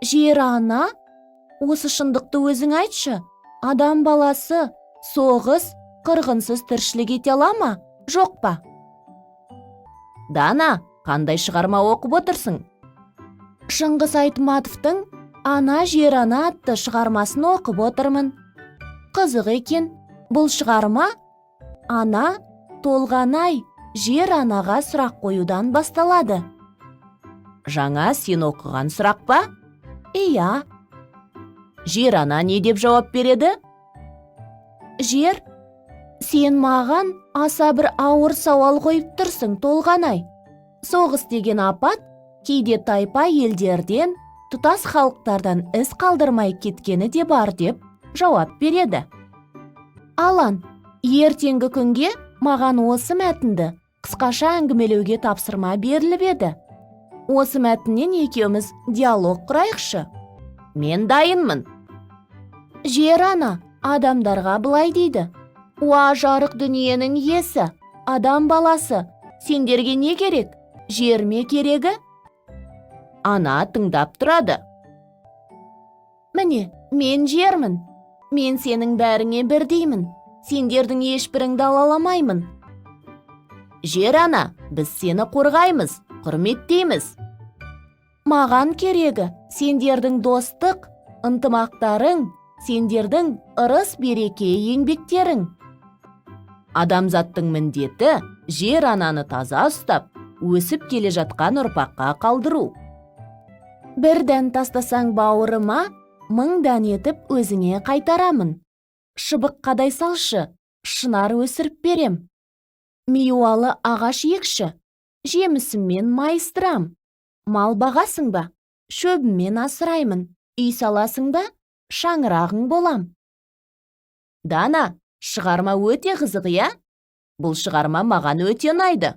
Жер ана, осы шындықты өзің айтшы. Адам баласы соғыс, қырғынсыз тіршілік ете ала ма, жоқ па? Дана, қандай шығарма оқып отырсың? Шыңғыс Айтматовтың «Ана, жер ана» атты шығармасын оқып отырмын. Қызық екен, бұл шығарма ана, толғанай, жер анаға сұрақ қоюдан басталады. Жаңа сен оқыған сұрақ па? Иә. Жер ана не деп жауап береді? Жер, сен маған аса бір ауыр сауал қойып тұрсың, толғанай. Соғыс деген апат кейде тайпа елдерден, тұтас халықтардан із қалдырмай кеткені де бар деп жауап береді. Алан, ертеңгі күнге маған осы мәтінді қысқаша әңгімелеуге тапсырма беріліп еді. Осы мәтіннен екеуміз диалог құрайықшы. Мен дайынмын. Жер ана адамдарға былай дейді: «Уа жарық дүниенің иесі, адам баласы, сендерге не керек? Жер ме керегі?» Ана тыңдап тұрады. «Міне, мен жермін. Мен сенің бәріңе бірдеймін. Сендердің ешбіріңді алаламаймын». Жер ана, біз сені қорғаймыз, құрметтейміз. «Маған керегі сендердің достық, ынтымақтарың, сендердің ырыс береке еңбектерің». Адамзаттың міндеті жер ананы таза ұстап, өсіп келе жатқан ұрпаққа қалдыру. «Бір дән тастасаң бауырыма, 1000 дән етіп өзіңе қайтарамын. Шыбық қадай салшы, шынар өсіріп берем. Миуалы ағаш екші, жемісіммен майыстырам. Мал бағасың ба, шөбіммен асыраймын. Үй саласың ба, шаңырағың болам». Дана, шығарма өте қызық, иә? Бұл шығарма маған өте ұнайды.